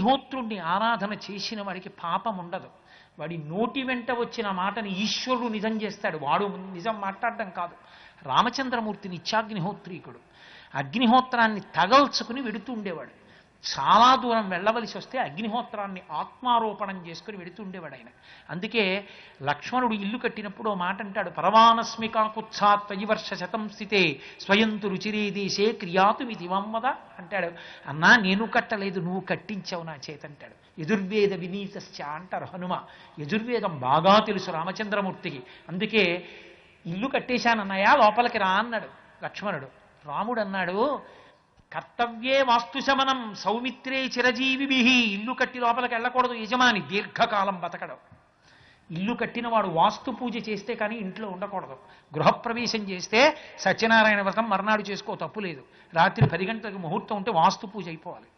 అగ్నిహోత్రుణ్ణి ఆరాధన చేసిన వాడికి పాపం ఉండదు. వాడి నోటి వెంట వచ్చిన మాటని ఈశ్వరుడు నిజం చేస్తాడు, వాడు నిజం మాట్లాడడం కాదు. రామచంద్రమూర్తి నిత్యాగ్నిహోత్రీకుడు. అగ్నిహోత్రాన్ని తగల్చుకుని వెడుతూ ఉండేవాడు. చాలా దూరం వెళ్ళవలసి వస్తే అగ్నిహోత్రాన్ని ఆత్మారోపణం చేసుకుని వెడుతుండేవాడు ఆయన. అందుకే లక్ష్మణుడు ఇల్లు కట్టినప్పుడు ఓ మాట అంటాడు, పరవానస్మికాకుత్సాత్వయి వర్ష శతం స్థితే స్వయంతు రుచిరే దేశే క్రియాతుమితి వమ్మద అంటాడు. అన్నా నేను కట్టలేదు, నువ్వు కట్టించావు నా చేతంటాడు. యజుర్వేద వినీతశ్చ అంటారు హనుమ. యజుర్వేదం బాగా తెలుసు రామచంద్రమూర్తికి. అందుకే ఇల్లు కట్టేశానన్నయ్యా లోపలికి రా అన్నాడు లక్ష్మణుడు. రాముడు అన్నాడు, కర్తవ్యే వాస్తుశమనం సౌమిత్రే చిరజీవిభి. ఇల్లు కట్టి లోపలికి వెళ్ళకూడదు యజమాని, దీర్ఘకాలం బతకడం. ఇల్లు కట్టినవాడు వాస్తు పూజ చేస్తే కానీ ఇంట్లో ఉండకూడదు. గృహప్రవేశం చేస్తే సత్యనారాయణ వ్రతం మర్నాడు చేసుకో, తప్పు లేదు. రాత్రి 10 గంటలకు ముహూర్తం ఉంటే వాస్తు పూజ అయిపోవాలి.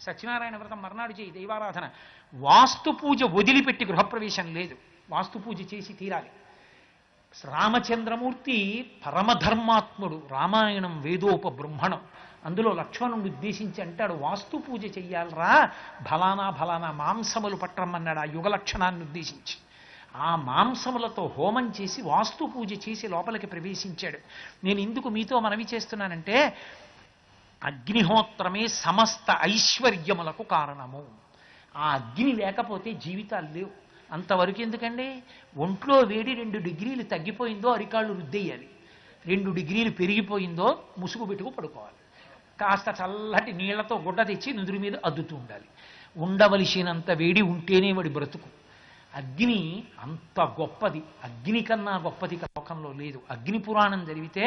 సత్యనారాయణ వ్రతం మర్నాడు చేయి, దైవారాధన. వాస్తు పూజ వదిలిపెట్టి గృహప్రవేశం లేదు, వాస్తు పూజ చేసి తీరాలి. రామచంద్రమూర్తి పరమధర్మాత్ముడు. రామాయణం వేదోపబృంహణం. అందులో లక్ష్మణుడు ఉద్దేశించి అంటాడు, వాస్తు పూజ చెయ్యాలరా, ఫలానా ఫలానా మాంసములు పట్టరమ్మన్నాడు ఆ యుగ లక్షణాన్ని ఉద్దేశించి. ఆ మాంసములతో హోమం చేసి వాస్తు పూజ చేసి లోపలికి ప్రవేశించాడు. నేను ఎందుకు మీతో మనవి చేస్తున్నానంటే, అగ్నిహోత్రమే సమస్త ఐశ్వర్యములకు కారణము. ఆ అగ్ని లేకపోతే జీవితాలు లేవు. అంతవరకు ఎందుకండి? ఒంట్లో వేడి 2 డిగ్రీలు తగ్గిపోయిందో అరికాళ్ళు రుద్దేయాలి, 2 డిగ్రీలు పెరిగిపోయిందో ముసుగు పెట్టుకు పడుకోవాలి, కాస్త చల్లటి నీళ్లతో గుడ్డ తెచ్చి నుదురు మీద అద్దుతూ ఉండాలి. ఉండవలసినంత వేడి ఉంటేనే వాడి బ్రతుకు. అగ్ని అంత గొప్పది, అగ్ని కన్నా గొప్పది లోకంలో లేదు. అగ్ని పురాణం జరిగితే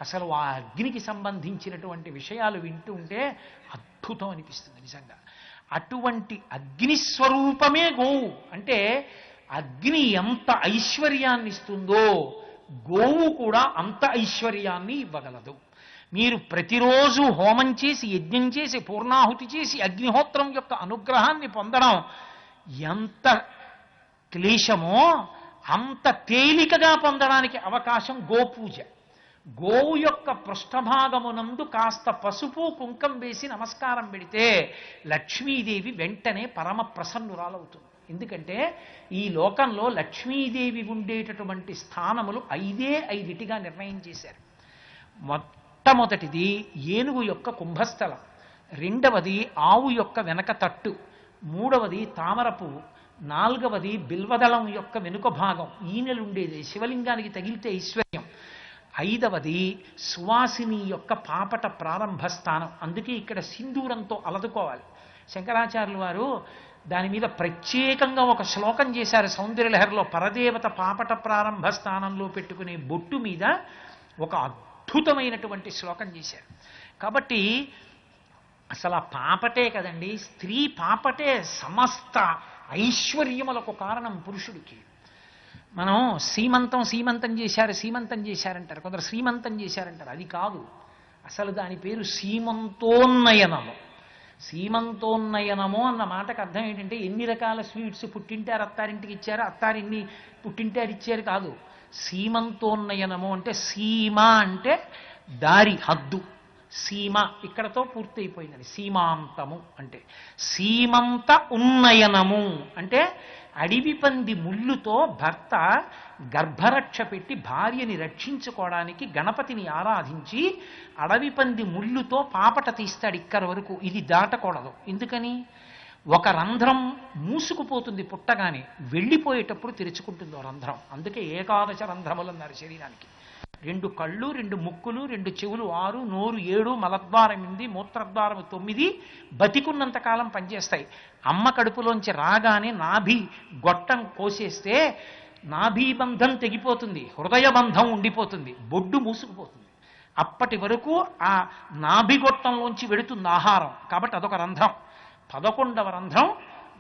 అసలు ఆ అగ్నికి సంబంధించినటువంటి విషయాలు వింటూ ఉంటే అద్భుతం అనిపిస్తుంది నిజంగా. అటువంటి అగ్ని స్వరూపమే గోవు. అంటే అగ్ని ఎంత ఐశ్వర్యాన్ని ఇస్తుందో గోవు కూడా అంత ఐశ్వర్యాన్ని ఇవ్వగలదు. మీరు ప్రతిరోజు హోమం చేసి యజ్ఞం చేసి పూర్ణాహుతి చేసి అగ్నిహోత్రం యొక్క అనుగ్రహాన్ని పొందడం ఎంత క్లేశమో అంత తేలికగా పొందడానికి అవకాశం గోపూజ. గోవు యొక్క పృష్ఠభాగమునందు కాస్త పసుపు కుంకం వేసి నమస్కారం పెడితే లక్ష్మీదేవి వెంటనే పరమ ప్రసన్నురాలవుతుంది. ఎందుకంటే ఈ లోకంలో లక్ష్మీదేవి ఉండేటటువంటి స్థానములు 5 నిర్ణయం చేశారు. మొట్టమొదటిది ఏనుగు యొక్క కుంభస్థలం, రెండవది ఆవు యొక్క వెనక తట్టు, మూడవది తామరపు, నాలుగవది బిల్వదళం యొక్క వెనుక భాగం, ఈనెలుండేది శివలింగానికి తగిలితే ఐశ్వర్యం, ఐదవది సువాసిని యొక్క పాపట ప్రారంభ స్థానం. అందుకే ఇక్కడ సింధూరంతో అలదుకోవాలి. శంకరాచార్యులు వారు దాని మీద ప్రత్యేకంగా ఒక శ్లోకం చేశారు సౌందర్యలహరిలో. పరదేవత పాపట ప్రారంభ స్థానంలో పెట్టుకునే బొట్టు మీద ఒక అద్భుతమైనటువంటి శ్లోకం చేశారు. కాబట్టి అసలు ఆ పాపటే కదండి, స్త్రీ పాపటే సమస్త ఐశ్వర్యములకు కారణం పురుషుడికి. మనం సీమంతం చేశారంటారు, కొందరు శ్రీమంతం చేశారంటారు. అది కాదు, అసలు దాని పేరు సీమంతోన్నయనము. సీమంతోన్నయనము అన్న మాటకు అర్థం ఏంటంటే ఎన్ని రకాల స్వీట్స్ పుట్టింటారు అత్తారింటికి ఇచ్చారు, అత్తారిన్ని పుట్టింటారు ఇచ్చారు కాదు. సీమంతోన్నయనము అంటే సీమ అంటే దారి, హద్దు. సీమ ఇక్కడతో పూర్తయిపోయిందని. సీమాంతము అంటే సీమంత ఉన్నయనము అంటే అడవి పంది ముళ్ళుతో భర్త గర్భరక్ష పెట్టి భార్యని రక్షించుకోవడానికి గణపతిని ఆరాధించి అడవి పంది ముళ్ళుతో పాపట తీస్తాడు ఇక్కడ వరకు. ఇది దాటకూడదు. ఎందుకని? ఒక రంధ్రం మూసుకుపోతుంది పుట్టగానే, వెళ్ళిపోయేటప్పుడు తెరుచుకుంటుంది ఓ రంధ్రం. అందుకే ఏకాదశ రంధ్రములు అన్నారు శరీరానికి. 2 కళ్ళు, 2 ముక్కులు, 2 చెవులు 6, నోరు 7, మలద్వారం 8, మూత్రద్వారం 9 బతికున్నంత కాలం పనిచేస్తాయి. అమ్మ కడుపులోంచి రాగానే నాభి గొట్టం కోసేస్తే నాభి బంధం తెగిపోతుంది, హృదయ బంధం ఉండిపోతుంది, బొడ్డు మూసుకుపోతుంది. అప్పటి వరకు ఆ నాభిగొట్టంలోంచి వెడుతుంది ఆహారం. కాబట్టి అదొక రంధ్రం. 11వ రంధ్రం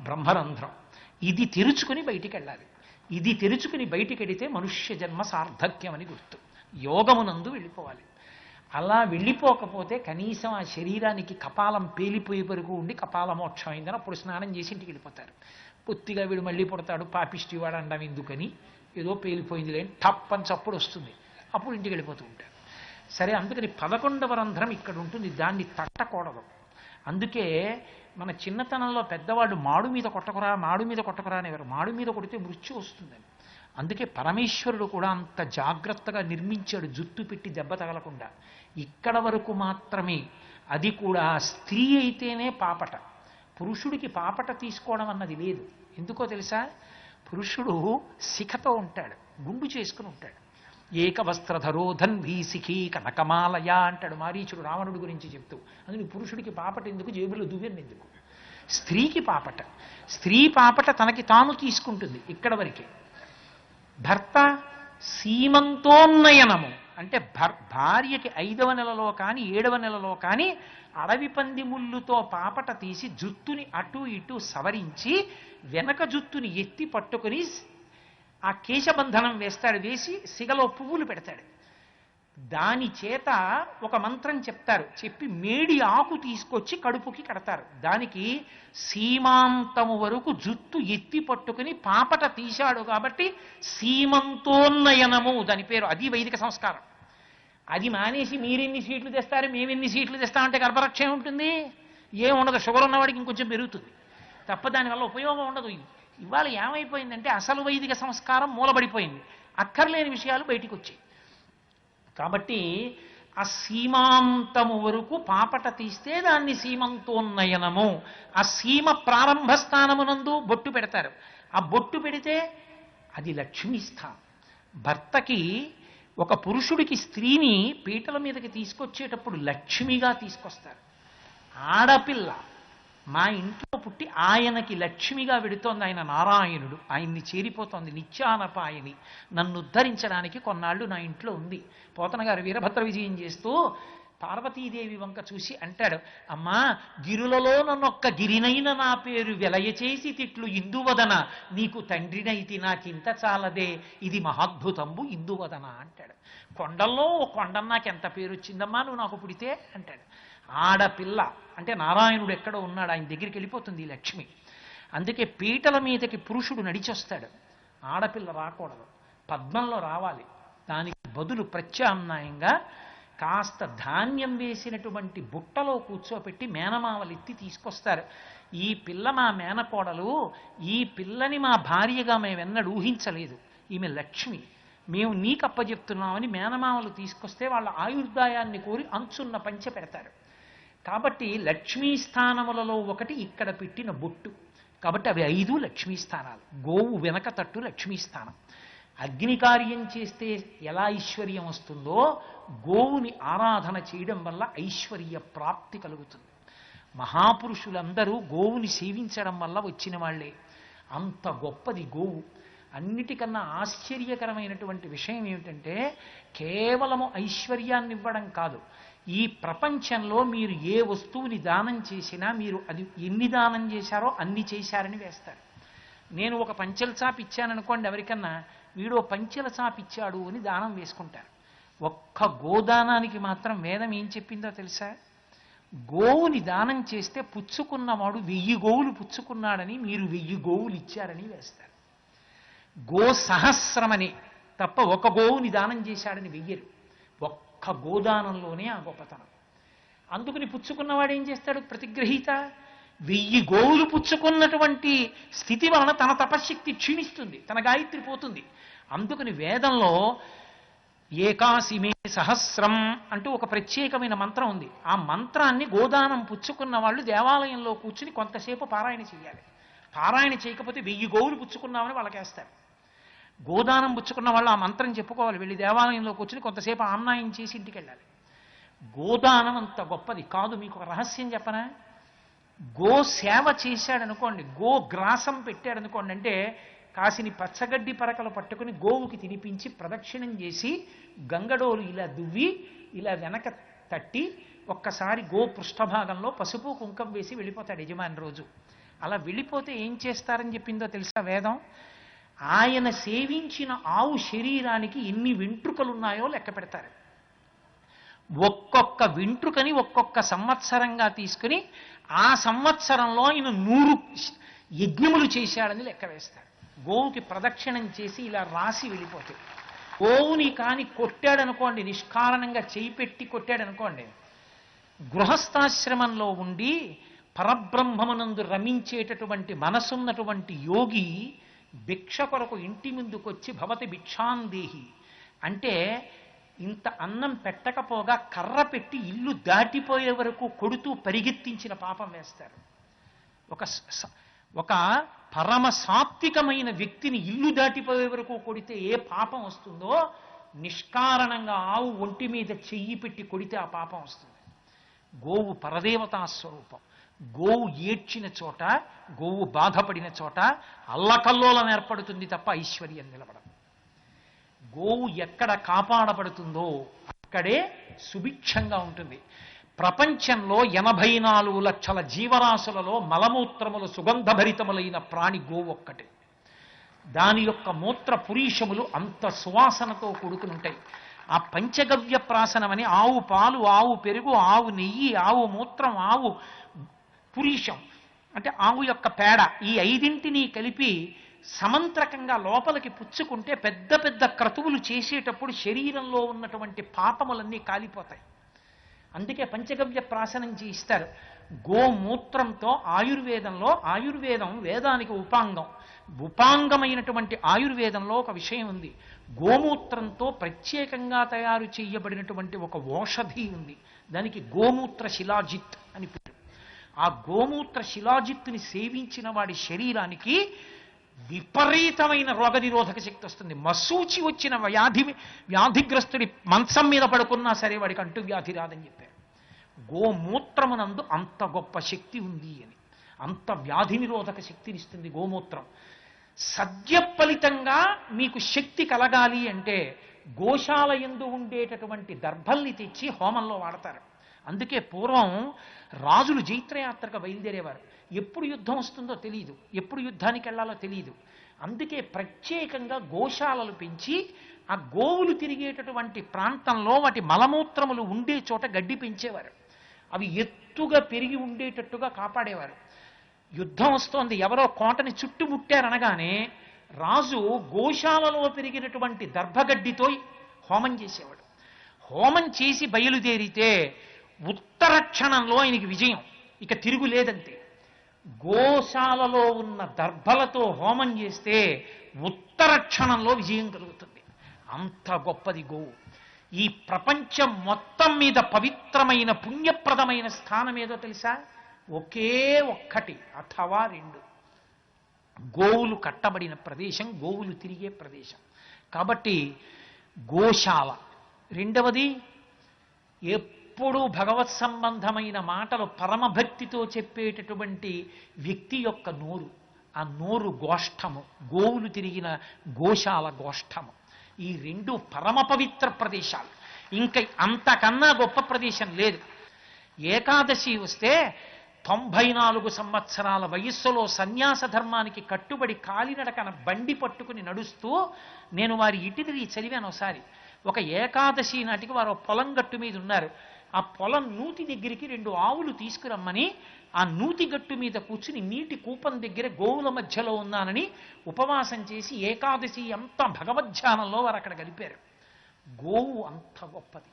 బ్రహ్మరంధ్రం. ఇది తెరుచుకుని బయటికి వెళ్ళాలి. ఇది తెరుచుకుని బయటికి వెడితే మనుష్య జన్మ సార్థక్యం అని గుర్తు. యోగమునందు వెళ్ళిపోవాలి. అలా వెళ్ళిపోకపోతే కనీసం ఆ శరీరానికి కపాలం పేలిపోయే వరకు ఉండి కపాల మోక్షం అయిందని అప్పుడు స్నానం చేసి ఇంటికి వెళ్ళిపోతారు. పొత్తిగా వీడు మళ్ళీ పుడతాడు పాపిష్టి వాడు అండం ఎందుకని, ఏదో పేలిపోయింది లేని టప్ అని చప్పుడు వస్తుంది, అప్పుడు ఇంటికి వెళ్ళిపోతూ ఉంటారు. సరే, అందుకని 11వ రంధ్రం ఇక్కడ ఉంటుంది, దాన్ని తట్టకూడదు. అందుకే మన చిన్నతనంలో పెద్దవాళ్ళు మాడు మీద కొట్టకురా మాడు మీద కొట్టకురా అనేవారు. మాడు మీద కొడితే మృత్యు వస్తుందని. అందుకే పరమేశ్వరుడు కూడా అంత జాగ్రత్తగా నిర్మించాడు జుట్టు పెట్టి దెబ్బ తగలకుండా. ఇక్కడ వరకు మాత్రమే, అది కూడా స్త్రీ అయితేనే పాపట. పురుషుడికి పాపట తీసుకోవడం అన్నది లేదు. ఎందుకో తెలుసా? పురుషుడు శిఖతో ఉంటాడు, గుండు చేసుకుని ఉంటాడు. ఏకవస్త్రధరో ధన్వీ శిఖీ కనకమాలయ అంటాడు మారీచుడు రావణుడి గురించి చెప్తూ. అందుకని పురుషుడికి పాపట ఎందుకు, జేబులో దువ్వెన ఎందుకు? స్త్రీకి పాపట. స్త్రీ పాపట తనకి తాను తీసుకుంటుంది ఇక్కడ వరకే. భర్త సీమంతోన్నయనము అంటే భార్యకి 5వ నెలలో కానీ 7వ నెలలో కానీ అడవి పంది ముళ్ళుతో పాపట తీసి జుత్తుని అటు ఇటు సవరించి వెనక జుత్తుని ఎత్తి పట్టుకుని ఆ కేశబంధనం వేస్తాడు, వేసి సిగలో పువ్వులు పెడతాడు. దాని చేత ఒక మంత్రం చెప్తారు, చెప్పి మేడి ఆకు తీసుకొచ్చి కడుపుకి కడతారు. దానికి సీమాంతము వరకు జుత్తు ఎత్తి పట్టుకుని పాపట తీశాడు కాబట్టి సీమంతోన్నయనము దాని పేరు. అది వైదిక సంస్కారం. అది మానేసి మీరెన్ని సీట్లు తెస్తారు మేమెన్ని సీట్లు తెస్తామంటే గర్భరక్ష ఉంటుంది, ఏముండదు. షుగర్ ఉన్నవాడికి ఇంకొంచెం పెరుగుతుంది తప్ప దానివల్ల ఉపయోగం ఉండదు. ఇవాళ ఏమైపోయిందంటే అసలు వైదిక సంస్కారం మూలబడిపోయింది, అక్కర్లేని విషయాలు బయటికి వచ్చాయి. కాబట్టి ఆ సీమాంతము వరకు పాపట తీస్తే దాన్ని సీమంతోన్నయనము. ఆ సీమ ప్రారంభ స్థానమునందు బొట్టు పెడతారు. ఆ బొట్టు పెడితే అది లక్ష్మీ స్థానం. భర్తకి ఒక పురుషుడికి స్త్రీని పీటల మీదకి తీసుకొచ్చేటప్పుడు లక్ష్మిగా తీసుకొస్తారు. ఆడపిల్ల మా ఇంట్లో పుట్టి ఆయనకి లక్ష్మిగా వెడుతోంది. ఆయన నారాయణుడు, ఆయన్ని చేరిపోతోంది నిత్యానపాయని. నన్ను ఉద్ధరించడానికి కొన్నాళ్ళు నా ఇంట్లో ఉంది. పోతన గారు వీరభద్ర విజయం చేస్తూ పార్వతీదేవి వంక చూసి అంటాడు, అమ్మా గిరులలో నన్నొక్క గిరినైన నా పేరు వెలయచేసి తిట్లు ఇందువదన, నీకు తండ్రినైతి నాకింత చాలదే, ఇది మహాద్భుతంబు ఇందువదన అంటాడు. కొండల్లో ఓ కొండ నాకెంత పేరు వచ్చిందమ్మా నువ్వు నాకు పుడితే అంటాడు. ఆడపిల్ల అంటే నారాయణుడు ఎక్కడో ఉన్నాడు, ఆయన దగ్గరికి వెళ్ళిపోతుంది ఈ లక్ష్మి. అందుకే పీటల మీదకి పురుషుడు నడిచొస్తాడు, ఆడపిల్ల రాకూడదు, పద్మంలో రావాలి. దానికి బదులు ప్రత్యామ్నాయంగా కాస్త ధాన్యం వేసినటువంటి బుట్టలో కూర్చోపెట్టి మేనమావలు ఎత్తి తీసుకొస్తారు. ఈ పిల్ల మా మేనకోడలు, ఈ పిల్లని మా భార్యగా మేమెన్నడూ ఊహించలేదు, ఈమె లక్ష్మి, మేము నీకు అప్పచెప్తున్నామని మేనమావలు తీసుకొస్తే వాళ్ళ ఆయుర్దాయాన్ని కోరి అంచున్న పంచె పెడతారు. కాబట్టి లక్ష్మీ స్థానములలో ఒకటి ఇక్కడ పెట్టిన బొట్టు. కాబట్టి అవి 5 లక్ష్మీ స్థానాలు. గోవు వెనక తట్టు లక్ష్మీ స్థానం. అగ్ని కార్యం చేస్తే ఎలా ఐశ్వర్యం వస్తుందో గోవుని ఆరాధన చేయడం వల్ల ఐశ్వర్య ప్రాప్తి కలుగుతుంది. మహాపురుషులందరూ గోవుని సేవించడం వల్ల వచ్చిన వాళ్లే. అంత గొప్పది గోవు. అన్నిటికన్నా ఆశ్చర్యకరమైనటువంటి విషయం ఏమిటంటే కేవలము ఐశ్వర్యాన్ని ఇవ్వడం కాదు, ఈ ప్రపంచంలో మీరు ఏ వస్తువుని దానం చేసినా మీరు అది ఎన్ని దానం చేశారో అన్ని చేశారని వేస్తారు. నేను ఒక పంచెల చాప ఇచ్చాననుకోండి ఎవరికన్నా, వీడు పంచెల చాప ఇచ్చాడు అని దానం వేసుకుంటారు. ఒక్క గోదానానికి మాత్రం వేదం ఏం చెప్పిందో తెలుసా? గోవుని దానం చేస్తే పుచ్చుకున్నవాడు 1000 గోవులు పుచ్చుకున్నాడని, మీరు 1000 గోవులు ఇచ్చారని వేస్తారు. గో సహస్రమని తప్ప ఒక గోవుని దానం చేశాడని వెయ్యరు. ఒక్క గోదానంలోనే ఆ గొప్పతనం. అందుకని పుచ్చుకున్నవాడు ఏం చేస్తాడు? ప్రతిగ్రహీత 1000 గోవులు పుచ్చుకున్నటువంటి స్థితి వలన తన తపశ్శక్తి క్షీణిస్తుంది, తన గాయత్రి పోతుంది. అందుకని వేదంలో ఏకాశిమే సహస్రం అంటూ ఒక ప్రత్యేకమైన మంత్రం ఉంది. ఆ మంత్రాన్ని గోదానం పుచ్చుకున్న వాళ్ళు దేవాలయంలో కూర్చుని కొంతసేపు పారాయణ చేయాలి. పారాయణ చేయకపోతే 1000 గోవులు పుచ్చుకున్నామని వాళ్ళకేస్తారు. గోదానం పుచ్చుకున్న వాళ్ళు ఆ మంత్రం చెప్పుకోవాలి, వెళ్ళి దేవాలయంలో కూర్చుని కొంతసేపు ఆమ్నాయం చేసి ఇంటికి వెళ్ళాలి. గోదానం అంత గొప్పది కాదు. మీకు ఒక రహస్యం చెప్పనా? గో సేవ చేశాడనుకోండి, గో గ్రాసం పెట్టాడనుకోండి, అంటే కాసిని పచ్చగడ్డి పరకలు పట్టుకుని గోవుకి తినిపించి ప్రదక్షిణం చేసి గంగడోలు ఇలా దువ్వి ఇలా వెనక తట్టి ఒక్కసారి గో పృష్ఠభాగంలో పసుపు కుంకం వేసి వెళ్ళిపోతాడు యజమాని రోజు. అలా వెళ్ళిపోతే ఏం చేస్తారని చెప్పిందో తెలుసా వేదం? ఆయన సేవించిన ఆవు శరీరానికి ఎన్ని వెంట్రుకలున్నాయో లెక్క పెడతారు. ఒక్కొక్క వెంట్రుకని ఒక్కొక్క సంవత్సరంగా తీసుకుని ఆ సంవత్సరంలో ఆయన 100 యజ్ఞములు చేశాడని లెక్క వేస్తాడు. గోవుకి ప్రదక్షిణం చేసి ఇలా రాసి వెళ్ళిపోతాయి. గోవుని కాని కొట్టాడనుకోండి, నిష్కారణంగా చేయి పెట్టి కొట్టాడనుకోండి, గృహస్థాశ్రమంలో ఉండి పరబ్రహ్మమునందు రమించేటటువంటి మనసున్నటువంటి యోగి భిక్ష కొరకు ఇంటి ముందుకొచ్చి భవతి భిక్షాందేహి అంటే ఇంత అన్నం పెట్టకపోగా కర్ర పెట్టి ఇల్లు దాటిపోయే వరకు కొడుతూ పరిగెత్తించిన పాపం వేస్తారు. ఒక ఒక పరమ సాత్వికమైన వ్యక్తిని ఇల్లు దాటిపోయే వరకు కొడితే ఏ పాపం వస్తుందో నిష్కారణంగా ఆవు ఒంటి మీద చెయ్యి పెట్టి కొడితే ఆ పాపం వస్తుంది. గోవు పరదేవతా స్వరూపం. గోవు ఏడ్చిన చోట, గోవు బాధపడిన చోట అల్లకల్లోలం ఏర్పడుతుంది తప్ప ఐశ్వర్యం నిలబడదు. గోవు ఎక్కడ కాపాడబడుతుందో అక్కడే సుభిక్షంగా ఉంటుంది. ప్రపంచంలో 84 లక్షల జీవరాశులలో మలమూత్రములు సుగంధభరితములైన ప్రాణి గోవు ఒక్కటే. దాని యొక్క మూత్ర పురీషములు అంత సువాసనతో కూడుకుని ఉంటాయి. ఆ పంచగవ్య ప్రాసనమని ఆవు పాలు, ఆవు పెరుగు, ఆవు నెయ్యి, ఆవు మూత్రం, ఆవు పురీషం అంటే ఆవు యొక్క పేడ, ఈ 5ంటిని కలిపి సమంత్రకంగా లోపలికి పుచ్చుకుంటే పెద్ద పెద్ద క్రతువులు చేసేటప్పుడు శరీరంలో ఉన్నటువంటి పాపములన్నీ కాలిపోతాయి. అందుకే పంచగవ్య ప్రాసనం చేయిస్తారు. గోమూత్రంతో ఆయుర్వేదం వేదానికి ఉపాంగం. ఉపాంగమైనటువంటి ఆయుర్వేదంలో ఒక విషయం ఉంది. గోమూత్రంతో ప్రత్యేకంగా తయారు చేయబడినటువంటి ఒక ఓషధి ఉంది. దానికి గోమూత్ర శిలాజిత్ అని పేరు. ఆ గోమూత్ర శిలాజిత్తుని సేవించిన వాడి శరీరానికి విపరీతమైన రోగనిరోధక శక్తి వస్తుంది. మసూచి వచ్చిన వ్యాధిగ్రస్తుడి మంచం మీద పడుకున్నా సరే వాడికి అంటువ్యాధి రాదని చెప్పారు. గోమూత్రమునందు అంత గొప్ప శక్తి ఉంది అని, అంత వ్యాధి నిరోధక శక్తినిస్తుంది గోమూత్రం. సద్య ఫలితంగా మీకు శక్తి కలగాలి అంటే గోశాల యందు ఉండేటటువంటి దర్భల్ని తెచ్చి హోమంలో వాడతారు. అందుకే పూర్వం రాజులు జైత్రయాత్రకు బయలుదేరేవారు. ఎప్పుడు యుద్ధం వస్తుందో తెలియదు, ఎప్పుడు యుద్ధానికి వెళ్ళాలో తెలియదు. అందుకే ప్రత్యేకంగా గోశాలలు పెంచి ఆ గోవులు తిరిగేటటువంటి ప్రాంతంలో వాటి మలమూత్రములు ఉండే చోట గడ్డి పెంచేవారు. అవి ఎత్తుగా పెరిగి ఉండేటట్టుగా కాపాడేవారు. యుద్ధం వస్తోంది, ఎవరో కోటని చుట్టుముట్టారనగానే రాజు గోశాలలో పెరిగినటువంటి దర్భగడ్డితో హోమం చేసేవాడు. హోమం చేసి బయలుదేరితే ఉత్తర క్షణంలో ఆయనకి విజయం, ఇక తిరుగులేదంతే. గోశాలలో ఉన్న దర్భలతో హోమం చేస్తే ఉత్తర క్షణంలో విజయం కలుగుతుంది. అంత గొప్పది గోవు. ఈ ప్రపంచం మొత్తం మీద పవిత్రమైన పుణ్యప్రదమైన స్థానం ఏదో తెలుసా? ఒకే ఒక్కటి అథవా 2 గోవులు కట్టబడిన ప్రదేశం, గోవులు తిరిగే ప్రదేశం. కాబట్టి గోశాల. రెండవది, ఎప్పుడూ భగవత్ సంబంధమైన మాటలు పరమభక్తితో చెప్పేటటువంటి వ్యక్తి యొక్క నోరు, ఆ నోరు గోష్ఠము, గోవులు తిరిగిన గోశాల గోష్ఠము. ఈ 2 పరమ పవిత్ర ప్రదేశాలు. ఇంకా అంతకన్నా గొప్ప ప్రదేశం లేదు. ఏకాదశి వస్తే 94 సంవత్సరాల వయస్సులో సన్యాస ధర్మానికి కట్టుబడి కాలినడకన బండి పట్టుకుని నడుస్తూ నేను వారి ఇటిని చదివాను ఒకసారి. ఒక ఏకాదశి నాటికి వారు పొలం గట్టు మీద ఉన్నారు. ఆ పొలం నూతి దగ్గరికి 2 ఆవులు తీసుకురమ్మని ఆ నూతి గట్టు మీద కూర్చుని నీటి కూపం దగ్గర గోవుల మధ్యలో ఉన్నానని ఉపవాసం చేసి ఏకాదశి అంతా భగవద్ధ్యానంలో వారు అక్కడ గడిపారు. గోవు అంత గొప్పది.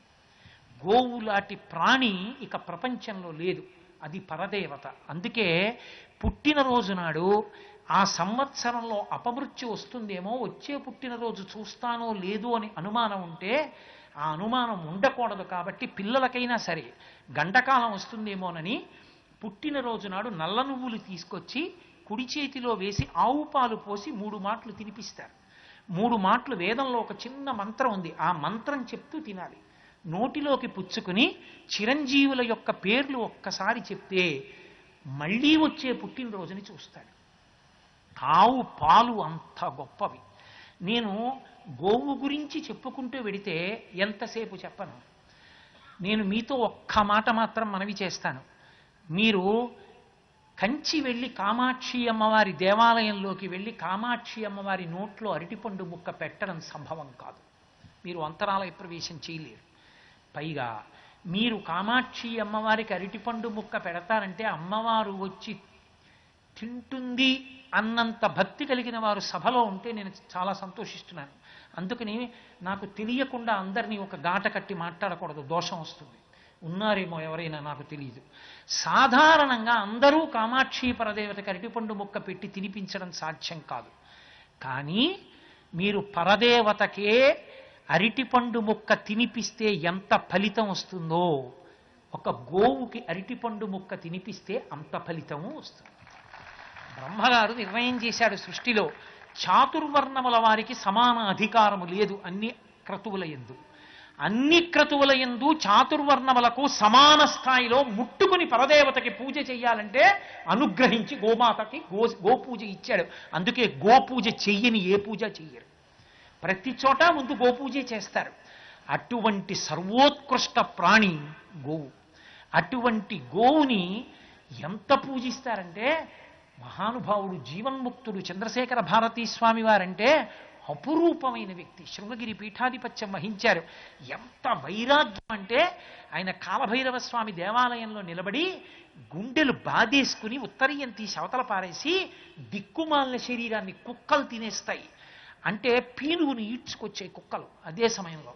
గోవు లాంటి ప్రాణి ఇక ప్రపంచంలో లేదు. అది పరదేవత. అందుకే పుట్టినరోజు నాడు ఆ సంవత్సరంలో అపమృత్యు వస్తుందేమో, వచ్చే పుట్టినరోజు చూస్తానో లేదో అని అనుమానం ఉంటే ఆ అనుమానం ఉండకూడదు. కాబట్టి పిల్లలకైనా సరే గండకాలం వస్తుందేమోనని పుట్టినరోజు నాడు నల్ల నువ్వులు తీసుకొచ్చి కుడి చేతిలో వేసి ఆవు పాలు పోసి 3 మాటలు తినిపిస్తారు. 3 మాటలు వేదంలో ఒక చిన్న మంత్రం ఉంది. ఆ మంత్రం చెప్తూ తినాలి. నోటిలోకి పుచ్చుకుని చిరంజీవుల యొక్క పేర్లు ఒక్కసారి చెప్తే మళ్ళీ వచ్చే పుట్టినరోజుని చూస్తాడు. ఆవు పాలు అంత గొప్పవి. నేను గోవు గురించి చెప్పుకుంటూ వెడితే ఎంతసేపు చెప్పను. నేను మీతో ఒక్క మాట మాత్రం మనవి చేస్తాను. మీరు కంచి వెళ్ళి కామాక్షి అమ్మవారి దేవాలయంలోకి వెళ్ళి కామాక్షి అమ్మవారి నోట్లో అరటిపండు ముక్క పెట్టడం సంభవం కాదు. మీరు అంతరాలయ ప్రవేశం చేయలేరు. పైగా మీరు కామాక్షి అమ్మవారికి అరటిపండు ముక్క పెడతారంటే అమ్మవారు వచ్చి తింటుంది అన్నంత భక్తి కలిగిన వారు సభలో ఉంటే నేను చాలా సంతోషిస్తున్నాను. అందుకని నాకు తెలియకుండా అందరినీ ఒక గాట కట్టి మాట్లాడకూడదు, దోషం వస్తుంది. ఉన్నారేమో ఎవరైనా, నాకు తెలియదు. సాధారణంగా అందరూ కామాక్షి పరదేవతకి అరటిపండు ముక్క పెట్టి తినిపించడం సాధ్యం కాదు. కానీ మీరు పరదేవతకే అరటిపండు ముక్క తినిపిస్తే ఎంత ఫలితం వస్తుందో, ఒక గోవుకి అరటిపండు ముక్క తినిపిస్తే అంత ఫలితము వస్తుంది. బ్రహ్మగారు నిర్ణయం చేశాడు, సృష్టిలో చాతుర్వర్ణముల వారికి సమాన అధికారము లేదు అన్ని క్రతువుల యందు. అన్ని క్రతువుల యందు చాతుర్వర్ణములకు సమాన స్థాయిలో ముట్టుకుని పరదేవతకి పూజ చెయ్యాలంటే అనుగ్రహించి గోమాతకి గోపూజ ఇచ్చాడు. అందుకే గోపూజ చెయ్యని ఏ పూజ చెయ్యరు, ప్రతి చోట ముందు గోపూజే చేస్తారు. అటువంటి సర్వోత్కృష్ట ప్రాణి గోవు. అటువంటి గోవుని ఎంత పూజిస్తారంటే, మహానుభావుడు జీవన్ముక్తుడు చంద్రశేఖర భారతీ స్వామి వారంటే అపురూపమైన వ్యక్తి. శృంగగిరి పీఠాధిపత్యం వహించారు. ఎంత వైరాగ్యం అంటే, ఆయన కాలభైరవ స్వామి దేవాలయంలో నిలబడి గుండెలు బాధేసుకుని ఉత్తరీయం తీసి అవతల పారేసి దిక్కుమాలిన శరీరాన్ని కుక్కలు తినేస్తాయి అంటే పీనుగుని ఈడ్చుకొచ్చే కుక్కలు. అదే సమయంలో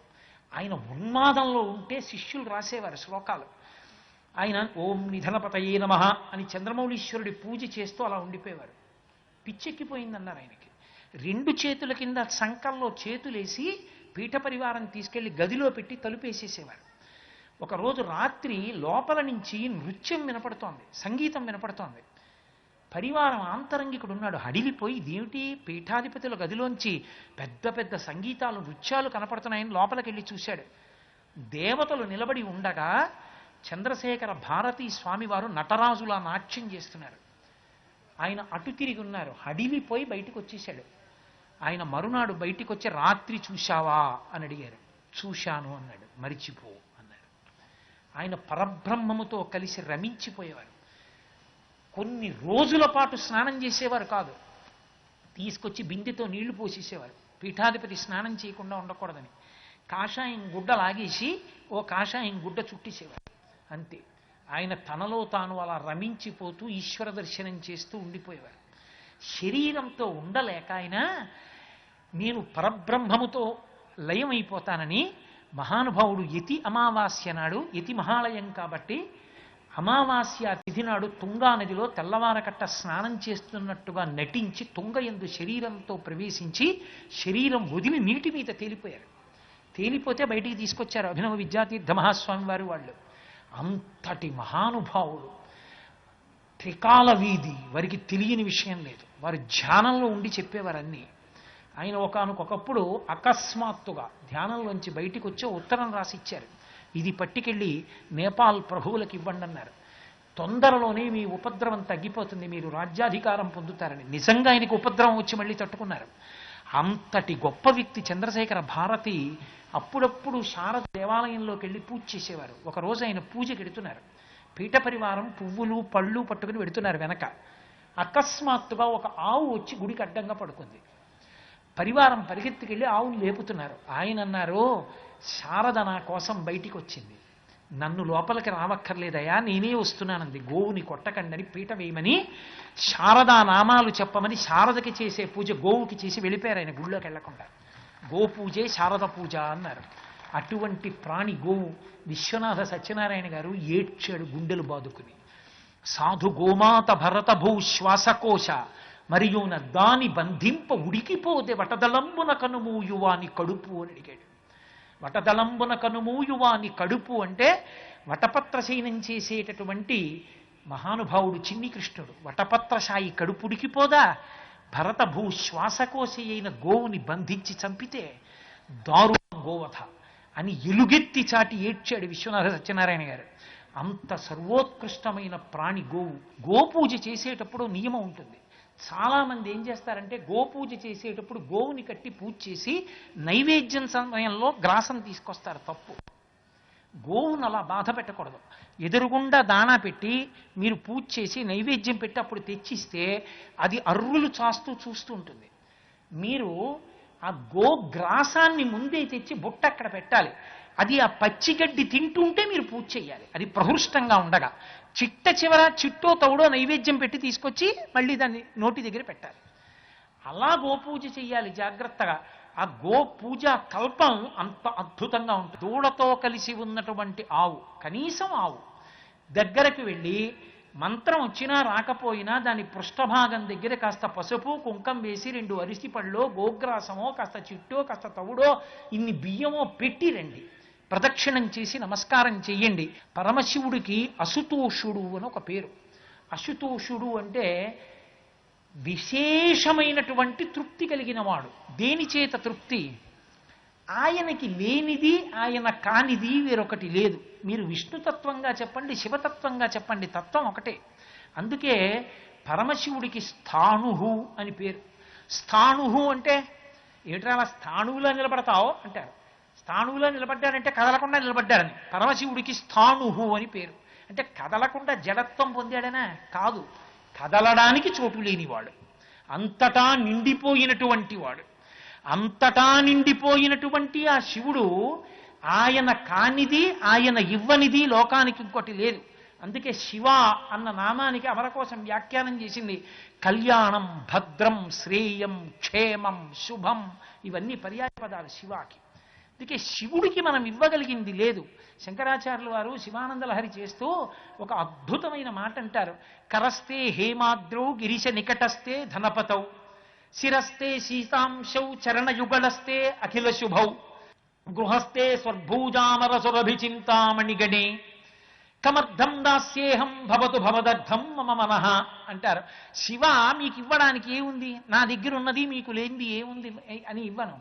ఆయన ఉన్మాదంలో ఉంటే శిష్యులు రాసేవారు శ్లోకాలు. ఆయన ఓం నిధనపతయే నమః అని చంద్రమౌళీశ్వరుడి పూజ చేస్తూ అలా ఉండిపోయేవారు. పిచ్చెక్కిపోయిందన్నారు ఆయనకి. 2 చేతుల కింద సంకల్లో చేతులేసి పీఠ పరివారం తీసుకెళ్లి గదిలో పెట్టి తలుపేసేసేవారు. ఒకరోజు రాత్రి లోపల నుంచి నృత్యం వినపడుతోంది, సంగీతం వినపడుతోంది. పరివారం ఆంతరంగికుడు ఉన్నాడు, హడిలిపోయి ఇదేమిటి పీఠాధిపతుల గదిలోంచి పెద్ద పెద్ద సంగీతాలు నృత్యాలు కనపడుతున్నాయని లోపలికి వెళ్ళి చూశాడు. దేవతలు నిలబడి ఉండగా చంద్రశేఖర భారతీ స్వామివారు నటరాజులా నాట్యం చేస్తున్నారు. ఆయన అటు తిరిగి ఉన్నారు, హడిలిపోయి బయటికి వచ్చేశాడు. ఆయన మరునాడు బయటికి వచ్చి రాత్రి చూశావా అని అడిగారు. చూశాను అన్నాడు. మరిచిపో అన్నాడు. ఆయన పరబ్రహ్మముతో కలిసి రమించిపోయేవారు. కొన్ని రోజుల పాటు స్నానం చేసేవారు కాదు, తీసుకొచ్చి బిందెతో నీళ్లు పోసేసేవారు. పీఠాధిపతి స్నానం చేయకుండా ఉండకూడదని కాషాయం గుడ్డ లాగేసి ఓ కాషాయం గుడ్డ చుట్టేసేవారు. అంతే. ఆయన తనలో తాను అలా రమించిపోతూ ఈశ్వర దర్శనం చేస్తూ ఉండిపోయేవారు. శరీరంతో ఉండలేక ఆయన నేను పరబ్రహ్మముతో లయమైపోతానని మహానుభావుడు యతి అమావాస్య నాడు, యతి మహాలయం కాబట్టి అమావాస్య తిథి నాడు తుంగా నదిలో తెల్లవారకట్ట స్నానం చేస్తున్నట్టుగా నటించి తుంగ యందు శరీరంతో ప్రవేశించి శరీరం వదిలి నీటి మీద తేలిపోయారు. తేలిపోతే బయటికి తీసుకొచ్చారు అభినవ విద్యాతీర్థ మహాస్వామి వారు. వాళ్ళు అంతటి మహానుభావుడు, త్రికాల వీధి, వారికి తెలియని విషయం లేదు. వారు ధ్యానంలో ఉండి చెప్పేవారు అన్నీ. ఆయన ఒకనకొకప్పుడు అకస్మాత్తుగా ధ్యానంలోంచి బయటికి వచ్చి ఉత్తరం రాసిచ్చారు. ఇది పట్టుకెళ్ళి నేపాల్ ప్రభువులకు ఇవ్వండి అన్నారు. తొందరలోనే మీ ఉపద్రవం తగ్గిపోతుంది, మీరు రాజ్యాధికారం పొందుతారని. నిజంగా ఆయనకు ఉపద్రవం వచ్చి మళ్ళీ తట్టుకున్నారు. అంతటి గొప్ప వ్యక్తి చంద్రశేఖర భారతి. అప్పుడప్పుడు శారద దేవాలయంలోకి వెళ్ళి పూజ చేసేవారు. ఒకరోజు ఆయన పూజకి వెడుతున్నారు. పీఠ పరివారం పువ్వులు పళ్ళు పట్టుకుని వెడుతున్నారు వెనక. అకస్మాత్తుగా ఒక ఆవు వచ్చి గుడికి అడ్డంగా పడుకుంది. పరివారం పరిగెత్తుకెళ్ళి ఆవుని లేపుతున్నారు. ఆయన అన్నారు, శారద నా కోసం బయటికి వచ్చింది, నన్ను లోపలికి రావక్కర్లేదయా, నేనే వస్తున్నానంది. గోవుని కొట్టకండని పీట వేయమని శారదా నామాలు చెప్పమని శారదకి చేసే పూజ గోవుకి చేసి వెళ్ళిపోయారు ఆయన గుళ్ళోకి వెళ్లకుండా. గోపూజే శారద పూజ అన్నారు. అటువంటి ప్రాణి గోవు. విశ్వనాథ సత్యనారాయణ గారు ఏడ్చాడు గుండెలు బాదుకుని. సాధు గోమాత భరత భూ శ్వాసకోశ మరియున దాని బంధింప ఉడికిపోతే వటదలంబున కనుమూయువాని కడుపు అని అడిగాడు. వటదలంబున కనుమూయువాని కడుపు అంటే వటపత్రశయనం చేసేటటువంటి మహానుభావుడు చిన్ని కృష్ణుడు. వటపత్రశాయి కడుపు ఉడికిపోదా? భరత భూ శ్వాసకోశ అయిన గోవుని బంధించి చంపితే దారుణం గోవధ అని ఎలుగెత్తి చాటి ఏడ్చాడు విశ్వనాథ సత్యనారాయణ గారు. అంత సర్వోత్కృష్టమైన ప్రాణి గోవు. గోపూజ చేసేటప్పుడు నియమం ఉంటుంది. చాలామంది ఏం చేస్తారంటే గోపూజ చేసేటప్పుడు గోవుని కట్టి పూజ చేసి నైవేద్యం సమయంలో గ్రాసం తీసుకొస్తారు. తప్పు. గోవును అలా బాధ పెట్టకూడదు. ఎదురుగుండా దాణా పెట్టి మీరు పూజ చేసి నైవేద్యం పెట్టి అప్పుడు తెచ్చిస్తే అది అర్రులు చాస్తూ చూస్తూ ఉంటుంది. మీరు ఆ గోగ్రాసాన్ని ముందే తెచ్చి బుట్ట అక్కడ పెట్టాలి. అది ఆ పచ్చిగడ్డి తింటుంటే మీరు పూజ చేయాలి. అది ప్రహృష్టంగా ఉండగా చిట్ట చివర చిట్టో తౌడో నైవేద్యం పెట్టి తీసుకొచ్చి మళ్ళీ దాన్ని నోటి దగ్గర పెట్టాలి. అలా గోపూజ చెయ్యాలి జాగ్రత్తగా. ఆ గో పూజ కల్పం అంత అద్భుతంగా ఉంటుంది. దూడతో కలిసి ఉన్నటువంటి ఆవు, కనీసం ఆవు దగ్గరకు వెళ్ళి మంత్రం వచ్చినా రాకపోయినా దాని పృష్ఠభాగం దగ్గర కాస్త పసుపు కుంకం వేసి 2 అరిసి పళ్ళో గోగ్రాసమో కాస్త చిట్టో కాస్త తవుడో ఇన్ని బియ్యమో పెట్టి రండి, ప్రదక్షిణం చేసి నమస్కారం చెయ్యండి. పరమశివుడికి అశుతోషుడు అని ఒక పేరు. అశుతోషుడు అంటే విశేషమైనటువంటి తృప్తి కలిగిన వాడు. దేని చేత తృప్తి? ఆయనకి లేనిది ఆయన కానిది వేరొకటి లేదు. మీరు విష్ణుతత్వంగా చెప్పండి, శివతత్వంగా చెప్పండి, తత్వం ఒకటే. అందుకే పరమశివుడికి స్థాణుహు అని పేరు. స్థాణుహు అంటే ఏమిట్రా అలా స్థాణువులో నిలబడతావు అంటారు. స్థాణువులో నిలబడ్డాడంటే కదలకుండా నిలబడ్డాడని. పరమశివుడికి స్థాణుహు అని పేరు. అంటే కదలకుండా జడత్వం పొందాడనా? కాదు, కదలడానికి చోటు లేనివాడు, అంతటా నిండిపోయినటువంటి వాడు. అంతటా నిండిపోయినటువంటి ఆ శివుడు ఆయన కానిది ఆయన ఇవ్వనిది లోకానికి ఇంకోటి లేదు. అందుకే శివ అన్న నామానికి అమరకోశం వ్యాఖ్యానం చేసింది. కళ్యాణం, భద్రం, శ్రేయం, క్షేమం, శుభం, ఇవన్నీ పర్యాయ పదాలు శివాకి. అందుకే శివుడికి మనం ఇవ్వగలిగింది లేదు. శంకరాచార్యుల వారు శివానందలహరి చేస్తూ ఒక అద్భుతమైన మాట అంటారు. కరస్తే హేమాద్రౌ గిరిశ నికటస్తే ధనపతౌ, శిరస్తే సీతాంశౌ చరణయుగళస్తే అఖిల శుభౌ, గృహస్థే స్వర్భూజామర సురభిచింతామణిగణే, కమర్థం దాస్యేహం భవతు భవదర్థం మమ మనః అంటారు. శివ మీకు ఇవ్వడానికి ఏముంది? నా దగ్గర ఉన్నది మీకు లేనిది ఏముంది అని ఇవ్వను.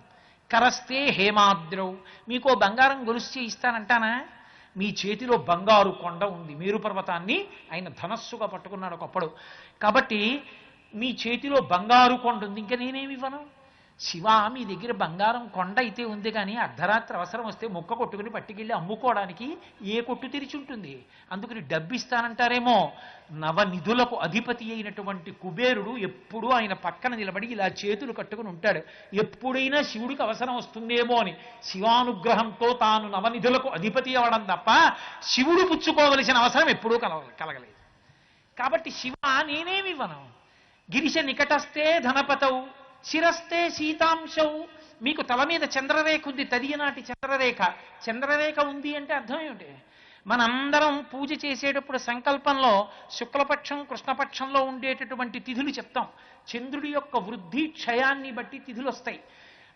కరస్తే హేమాద్రౌ, మీకో బంగారం గొలుసు ఇస్తానంటానా? మీ చేతిలో బంగారు కొండ ఉంది. మేరు పర్వతాన్ని ఆయన ధనస్సుగా పట్టుకున్నాడు ఒకప్పుడు. కాబట్టి మీ చేతిలో బంగారు కొండ ఉంది, ఇంకా నేనేమి ఇవ్వను? శివ మీ దగ్గర బంగారం కొండ అయితే ఉంది, కానీ అర్ధరాత్రి అవసరం వస్తే ముక్క కొట్టుకుని పట్టుకెళ్ళి అమ్ముకోవడానికి ఏ కొట్టు తెరిచి ఉంటుంది? అందుకని డబ్బిస్తానంటారేమో. నవనిధులకు అధిపతి అయినటువంటి కుబేరుడు ఎప్పుడూ ఆయన పక్కన నిలబడి ఇలా చేతులు కట్టుకుని ఉంటాడు. ఎప్పుడైనా శివుడికి అవసరం వస్తుందేమో అని శివానుగ్రహంతో తాను నవనిధులకు అధిపతి అవ్వడం తప్ప శివుడు పుచ్చుకోవలసిన అవసరం ఎప్పుడూ కలగలేదు. కాబట్టి శివ నేనేమివ్వను. గిరిశ నికటస్తే ధనపతౌ, శిరస్తే సీతాంశౌ, మీకు తల మీద చంద్రరేఖ ఉంది, తదియనాటి చంద్రరేఖ. చంద్రరేఖ ఉంది అంటే అర్థం ఏమిటి? మనందరం పూజ చేసేటప్పుడు సంకల్పంలో శుక్లపక్షం కృష్ణపక్షంలో ఉండేటటువంటి తిథులు చెప్తాం. చంద్రుడి యొక్క వృద్ధి క్షయాన్ని బట్టి తిథులు వస్తాయి.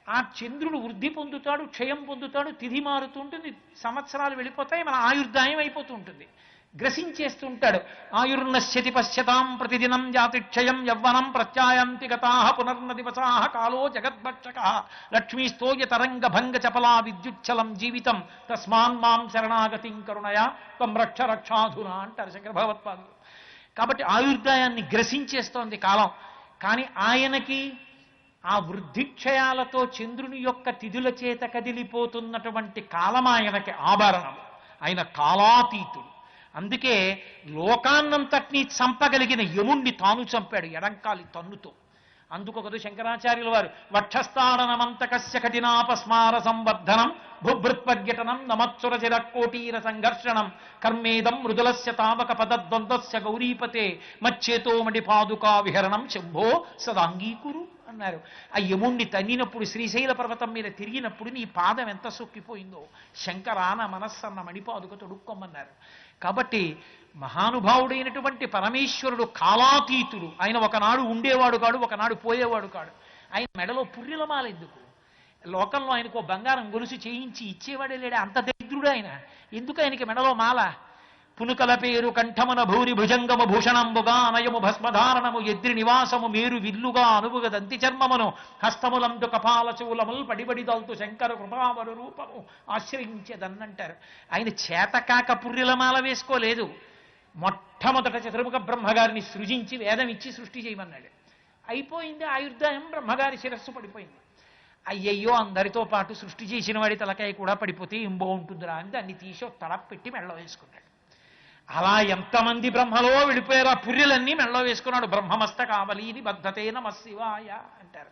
ఆ చంద్రుడు వృద్ధి పొందుతాడు, క్షయం పొందుతాడు, తిథి మారుతూ ఉంటుంది, సంవత్సరాలు వెళ్ళిపోతాయి, మన ఆయుర్దాయం అయిపోతూ ఉంటుంది. గ్రసించేస్తుంటాడు. ఆయుర్నశ్యతి పశ్యతాం ప్రతిదినం జాతిక్షయం యవ్వనం ప్రత్యాయంతి గతాః పునర్న దివసాః కాలో జగద్భక్షకః లక్ష్మీస్తోయ తరంగ భంగ చపలా విద్యుచ్చలం జీవితం తస్మాన్ మాం శరణాగతిం కరుణయా త్వం రక్ష రక్షాధునా అంటారు శంకర భగవత్పాదులు. కాబట్టి ఆయుర్దాయాన్ని గ్రసించేస్తోంది కాలం. కానీ ఆయనకి ఆ వృద్ధిక్షయాలతో చంద్రుని యొక్క తిథుల చేత కదిలిపోతున్నటువంటి కాలం ఆయనకి ఆభరణం. ఆయన కాలాతీతుడు. అందుకే లోకాన్నంతటినీ చంపగలిగిన యముణ్ణి తాను చంపాడు ఎడంకాలి తన్నుతో. అందుకొకదు శంకరాచార్యుల వారు వక్షస్థాడనమంతకస్య కఠినాపస్మార సంవర్ధనం భుభృత్పర్యటనం నమత్సురచిర కోటీర సంఘర్షణం కర్మేదం మృదులస్య తావక పదద్వంద్వస్య గౌరీపతే మచ్చేతో మడి పాదుకా విహరణం శంభో సదాంగీకురు అన్నారు. ఆ యముణ్ణి తన్నినప్పుడు శ్రీశైల పర్వతం మీద తిరిగినప్పుడు నీ పాదం ఎంత సొక్కిపోయిందో శంకరాన మనస్సన్న మణిపాదుక తొడుక్కోమన్నారు. కాబట్టి మహానుభావుడైనటువంటి పరమేశ్వరుడు కాలాతీతుడు. ఆయన ఒకనాడు ఉండేవాడు కాడు, ఒకనాడు పోయేవాడు కాడు. ఆయన మెడలో పుర్రెలమాల ఎందుకు? లోకంలో ఆయనకు బంగారం గొలుసు చేయించి ఇచ్చేవాడే లేడా? అంత దరిద్రుడు ఆయన. ఎందుకు ఆయనకి మెడలో మాల? పునుకల పేరు కంఠమున భూరి భుజంగము భూషణంబుగా అనయము భస్మధారణము ఎద్రి నివాసము మేరు విల్లుగా అనువుగ దంతి చర్మమును హస్తములందు కపాల చూలముల్ పడిబడిదల్తు శంకర కృపావరు రూపము ఆశ్రయించేదన్నంటారు. ఆయన చేతకాక పుర్రెలమాల వేసుకోలేదు. మొట్టమొదట చతుర్ముఖ బ్రహ్మగారిని సృజించి వేదం ఇచ్చి సృష్టి చేయమన్నాడు. అయిపోయింది ఆయుర్దాయం, బ్రహ్మగారి శిరస్సు పడిపోయింది. అయ్యయ్యో అందరితో పాటు సృష్టి చేసిన వాడి తలకాయ కూడా పడిపోతే ఏం బాగుంటుందిరా అని దాన్ని తీసి తల పెట్టి మెళ్ళలో వేసుకున్నాడు. అలా ఎంతమంది బ్రహ్మలో వెళ్ళిపోయారు. ఆ పుర్రెలన్నీ మెళ్ళలో వేసుకున్నాడు. బ్రహ్మమస్త కావలీని బద్ధతే నమ శివాయ అంటారు.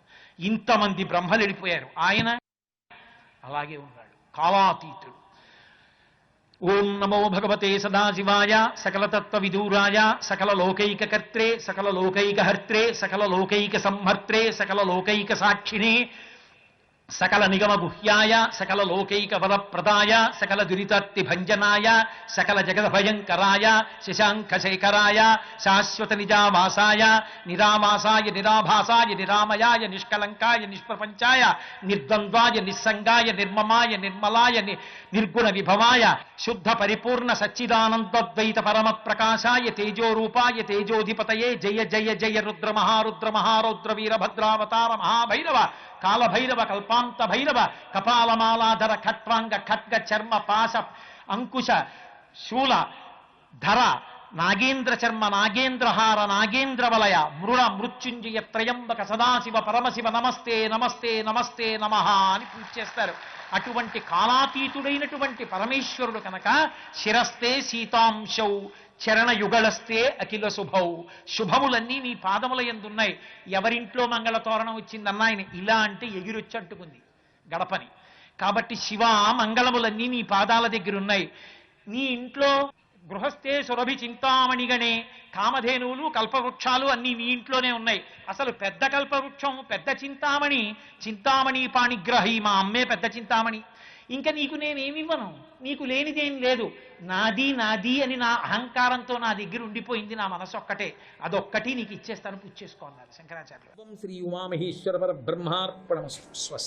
ఇంతమంది బ్రహ్మలు వెళ్ళిపోయారు, ఆయన అలాగే ఉన్నాడు, కాలాతీతుడు. ఓం నమో భగవతే సదాశివాయ సకలతత్వ విదూరాయ సకల లోకైక కర్త్రే సకల లోకైక హర్త్రే సకల లోకైక సంహర్త్రే సకల లోకైక సాక్షిణే సకల నిగమ గుహ్యాయ సకల లోకైక వరప్రదాయ సకల దురితార్తి భంజనాయ సకల జగద భయంకరాయ శశాంక శేఖరాయ శాశ్వత నిజావాసాయ నిరామాసాయ నిరాభాసాయ నిరామయాయ నిష్కలంకాయ నిష్ప్రపంచాయ నిర్ద్వంద్వాయ నిస్సంగాయ నిర్మమాయ నిర్మలాయ నిర్గుణ విభవాయ శుద్ధ పరిపూర్ణ సచ్చిదానందద్వైత పరమ ప్రకాశాయ తేజోరూపాయ తేజోధిపతయే జయ జయ జయ రుద్ర మహారుద్ర మహారౌద్ర వీరభద్రావతార మహాభైరవ కాళభైరవ కల్పాంత భైరవ కపాలమాలాధర ఖట్వాంగ ఖడ్గ చర్మ పాశ అంకుశ శూల ధర నాగేంద్ర చర్మ నాగేంద్రహార నాగేంద్ర వలయ మృడ మృత్యుంజయ త్రయంబక సదాశివ పరమశివ నమస్తే నమస్తే నమస్తే నమః అని పూజ చేస్తారు. అటువంటి కాలాతీతుడైనటువంటి పరమేశ్వరుడు కనుక శిరస్తే సీతాంశౌ చరణయుగళస్తే అఖిల శుభౌ, శుభములన్నీ నీ పాదముల యందున్నాయి. ఎవరింట్లో మంగళ తోరణం వచ్చిందన్నా ఆయన ఇలా అంటే ఎగిరొచ్చి అంటుకుంది గడపని. కాబట్టి శివ మంగళములన్నీ నీ పాదాల దగ్గర ఉన్నాయి. నీ ఇంట్లో గృహస్థే సురభి చింతామణిగణే, కామధేనువులు కల్పవృక్షాలు అన్నీ నీ ఇంట్లోనే ఉన్నాయి. అసలు పెద్ద కల్పవృక్షం పెద్ద చింతామణి, చింతామణి పాణిగ్రహి, మా అమ్మే పెద్ద చింతామణి. ఇంకా నీకు నేనేమివ్వను, నీకు లేనిదేం లేదు. నాది నాది అని నా అహంకారంతో నా దగ్గర ఉండిపోయింది నా మనసు ఒక్కటే, అదొక్కటి నీకు ఇచ్చేస్తాను, పూజ చేసుకో అన్నారు శంకరాచార్యులు. శ్రీ ఉమామహేశ్వర పరబ్రహ్మార్పణమస్తు. స్వస్తి.